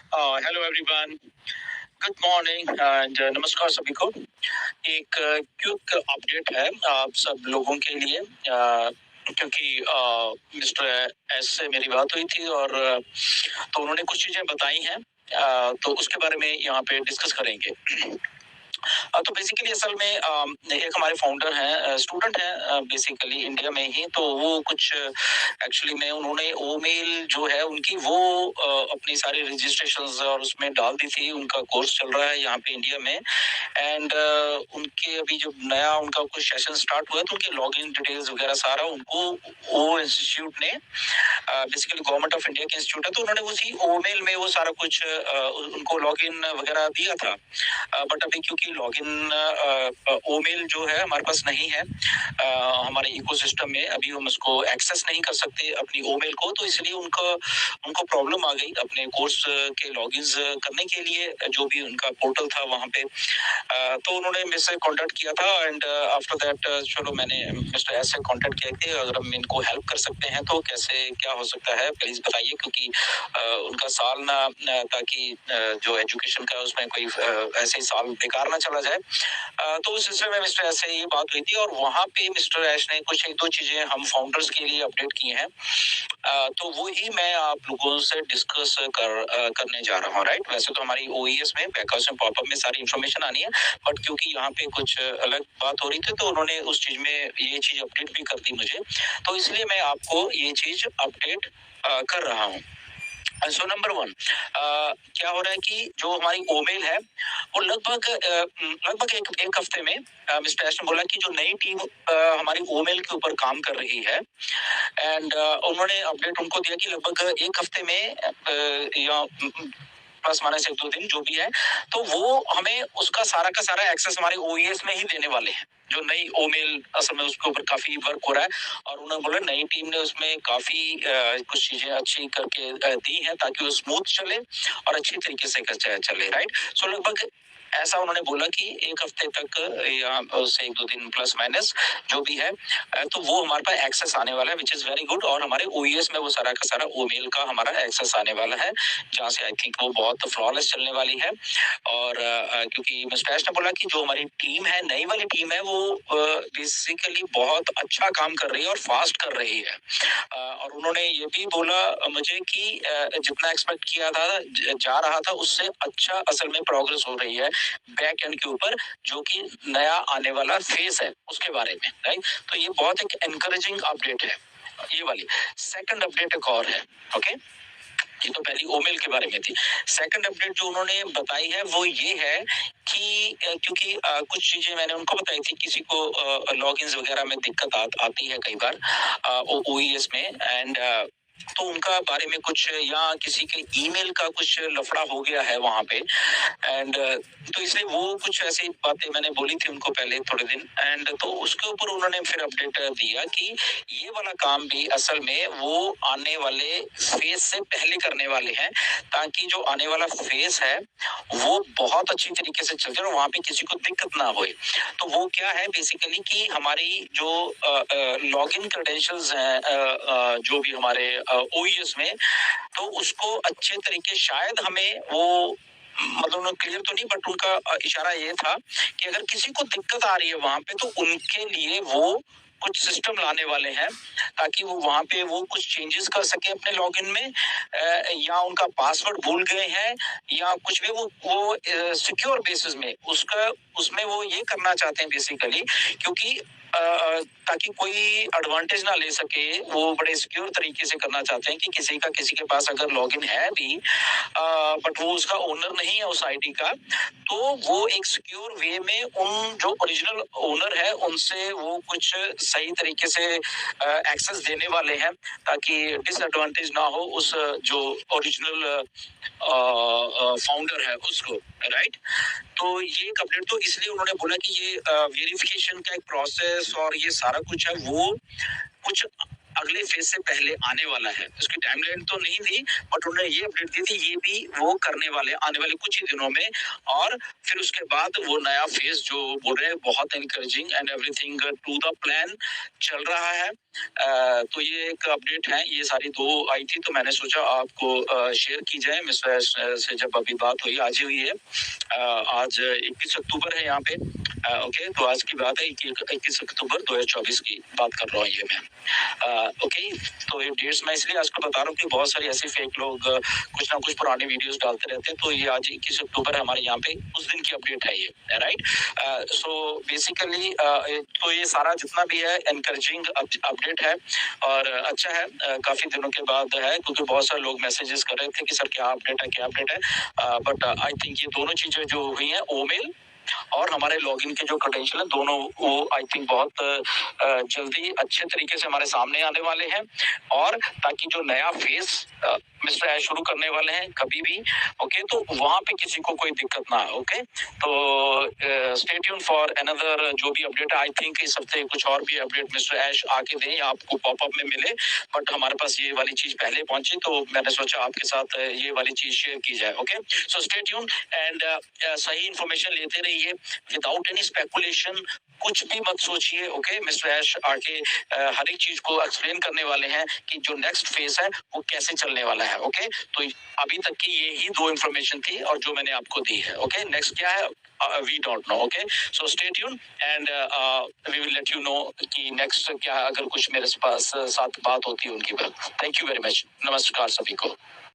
Hello everyone, good morning and नमस्कार सभी को। एक क्विक अपडेट है आप सब लोगों के लिए, क्योंकि मिस्टर एस से मेरी बात हुई थी और तो उन्होंने कुछ चीजें बताई हैं, तो उसके बारे में यहाँ पे डिस्कस करेंगे। तो बेसिकली असल में एक हमारे फाउंडर हैं, स्टूडेंट हैं बेसिकली इंडिया में ही, तो वो कुछ एक्चुअली में उन्होंने ईमेल जो है उनकी वो अपनी सारी रजिस्ट्रेशंस और उसमें डाल दी थी। उनका कोर्स चल रहा है यहाँ पे इंडिया में एंड उनके अभी जब नया उनका कुछ सेशन स्टार्ट हुआ तो उनके लॉगिन डिटेल्स वगैरह सारा उनको वो इंस्टीट्यूट ने, बेसिकली गवर्नमेंट ऑफ इंडिया के इंस्टीट्यूट है, तो उन्होंने उसी ईमेल में वो सारा कुछ उनको लॉगिन वगैरह दिया था। बट अभी क्योंकि लॉगिन ईमेल जो है हमारे पास नहीं है हमारे इकोसिस्टम में, अभी हम उसको एक्सेस नहीं कर सकते अपनी ईमेल को, तो इसलिए उनको उनको प्रॉब्लम आ गई अपने कोर्स के लॉगिन्स करने के लिए, जो भी उनका पोर्टल था वहां पे। तो उन्होंने मेरे से कांटेक्ट किया था एंड आफ्टर दैट चलो मैंने मिस्टर एस से कांटेक्ट किया कि अगर हम इनको हेल्प कर सकते हैं तो कैसे क्या हो सकता है, प्लीज बताइए, क्योंकि उनका साल ना ताकि जो एजुकेशन का उसमें कोई ऐसे ही साल बेकार ना चला जाए। तो उस सिलसिले में मिस्टर एस से ये बात हुई थी और वहां पे मिस्टर एस ने कुछ एक दो चीजें हम फाउंडर्स के लिए अपडेट की हैं, तो वो ही मैं आप लोगों से डिस्कस करने जा रहा हूँ। राइट, वैसे तो हमारी ओईएस में बैकअप में पॉपअप में सारी इन्फॉर्मेशन आनी है, बट क्योंकि यहाँ पे कुछ अलग बात हो रही थी तो उन्होंने उस चीज में ये चीज अपडेट भी कर दी मुझे, तो इसलिए मैं आपको ये चीज अपडेट कर रहा हूँ। सो नंबर वन, क्या हो रहा है कि जो हमारी ओमेल है वो लगभग एक हफ्ते में मिस्टर एश ने बोला कि जो नई टीम हमारी ओमेल के ऊपर काम कर रही है एंड उन्होंने अपडेट उनको दिया कि लगभग एक हफ्ते में या प्लस माइनस एक दो दिन जो भी है, तो वो हमें उसका सारा का सारा एक्सेस हमारे ओईएस में ही देने वाले हैं। जो नई ओमेल असल में उसके ऊपर काफी वर्क हो रहा है और उन्होंने बोला नई टीम ने उसमें काफी कुछ चीजें अच्छी करके दी हैं ताकि वो स्मूथ चले और अच्छी तरीके से चले। राइट, सो लगभग ऐसा उन्होंने बोला कि एक हफ्ते तक या उससे एक दो दिन प्लस माइनस जो भी है, तो वो हमारे पास एक्सेस आने वाला है, विच इज वेरी गुड। और हमारे ओईएस में वो सारा का सारा ईमेल का हमारा एक्सेस आने वाला है, जहाँ से आई थिंक वो बहुत फ्लॉलेस चलने वाली है। और क्योंकि मिस्टर एश ने बोला कि जो हमारी टीम है, नई वाली टीम है, वो बेसिकली बहुत अच्छा काम कर रही है और फास्ट कर रही है। और उन्होंने ये भी बोला मुझे कि जितना एक्सपेक्ट किया था जा रहा था उससे अच्छा असल में प्रोग्रेस हो रही है बैक एंड के ऊपर, जो कि नया आने वाला फेज है उसके बारे में। राइट, तो ये बहुत एक एनकरेजिंग अपडेट है ये वाली। सेकंड अपडेट एक और है। ओके, ये तो पहली ओमेल के बारे में थी। सेकंड अपडेट जो उन्होंने बताई है वो ये है कि क्योंकि कुछ चीजें मैंने उनको बताई थी, किसी को लॉगिन्स वगैरह में दिक्कत आती है कई बार ओईएस में एंड तो उनका बारे में कुछ या किसी के ईमेल का कुछ लफड़ा हो गया है वहां पे एंड तो इसलिए वो कुछ ऐसी बातें मैंने बोली थी उनको पहले थोड़े दिन एंड तो उसके ऊपर उन्होंने फिर अपडेट दिया कि ये वाला काम भी असल में वो आने वाले फेज से पहले करने वाले हैं, ताकि जो आने वाला फेज है वो बहुत अच्छी तरीके से चल जाए और वहां पे किसी को दिक्कत ना होए। तो वो क्या है बेसिकली कि हमारी जो लॉगिन क्रेडेंशियल्स हैं जो भी हमारे ओईएस में, तो उसको अच्छे तरीके शायद हमें वो मतलब उन्होंने क्लियर तो नहीं, बट उनका इशारा ये था कि अगर किसी को दिक्कत आ रही है वहां पे तो उनके लिए वो कुछ सिस्टम लाने वाले हैं ताकि वो वहां पे वो कुछ चेंजेस कर सके अपने लॉगिन में, या उनका पासवर्ड भूल गए हैं या कुछ भी वो सिक्योर बेसिस में उसका उसमें वो ये करना चाहते हैं बेसिकली, क्योंकि ताकि कोई एडवांटेज ना ले सके, वो बड़े सिक्योर तरीके से करना चाहते हैं कि किसी के पास अगर लॉगिन है भी बट वो उसका ओनर नहीं है उस आईडी का, तो वो एक सिक्योर वे में उन जो ओरिजिनल ओनर है उनसे वो कुछ सही तरीके से एक्सेस देने वाले हैं ताकि डिसएडवांटेज ना हो उस जो ओरिजिनल फाउंडर है उसको। राइट, तो ये एक अपडेट तो इसलिए उन्होंने बोला कि ये वेरिफिकेशन का एक प्रोसेस और ये सारा कुछ है वो कुछ अगले फेज से पहले आने वाला है। उसकी टाइमलाइन तो नहीं दी, बट उन्होंने ये अपडेट दी थी, ये भी वो करने वाले आने वाले कुछ ही दिनों में। और फिर उसके बाद वो नया फेज जो बोल रहे हैं बहुत encouraging and everything to the plan चल रहा है। तो ये एक अपडेट है, ये सारी दो आई थी तो मैंने सोचा आपको शेयर की जाए। मिस्टर से जब अभी बात हुई, आज ही हुई है, आज 21 अक्टूबर है यहाँ पे। ओके, तो आज की बात है 21 अक्टूबर 2024 की बात कर रहा हूँ ये मैं। ओके, तो ये डेट्स मैं इसलिए आज को बता रहा हूँ कि बहुत सारे ऐसे फेक लोग कुछ ना कुछ पुरानी वीडियोस डालते रहते हैं। तो ये आज 21 अक्टूबर हमारे यहाँ पे उस दिन की अपडेट है ये, राइट। सो बेसिकली तो ये सारा जितना भी है एनकरेजिंग अपडेट है और अच्छा है। काफी दिनों के बाद है, क्योंकि बहुत सारे लोग मैसेजेस कर रहे थे कि सर क्या अपडेट है, क्या अपडेट है। बट आई थिंक ये दोनों चीजें जो हुई हैं, ओमेल और हमारे लॉगिन के जो क्रेडेंशियल है, दोनों वो आई थिंक बहुत जल्दी अच्छे तरीके से हमारे सामने आने वाले हैं। और ताकि जो नया फेज मिस्टर ऐश शुरू करने वाले हैं कभी भी, ओके, तो वहां पे किसी को कोई दिक्कत ना है। ओके, तो स्टे ट्यून फॉर अनदर जो भी अपडेट है। आई थिंक इस हफ्ते कुछ और भी अपडेट मिस्टर ऐश आके दें या आपको पॉपअप में मिले, बट हमारे पास ये वाली चीज पहले पहुंची तो मैंने सोचा आपके साथ ये वाली चीज शेयर की जाए। Okay, so stay tune and सही इंफॉर्मेशन लेते रहिए विदाउट एनी स्पेकुलेशन। कुछ भी मत सोचिए। ओके, मिस्टर ऐश आके हर एक चीज को एक्सप्लेन करने वाले हैं कि जो नेक्स्ट फेज है वो कैसे चलने वाला है। ओके, तो अभी तक की ये ही दो इंफॉर्मेशन थी और जो मैंने आपको दी है। ओके, नेक्स्ट क्या है we don't know. Okay, so stay tune and we will let you know कि नेक्स्ट क्या है, अगर कुछ मेरे पास साथ बात होती है उनकी। थैंक यू वेरी मच, नमस्कार सभी को।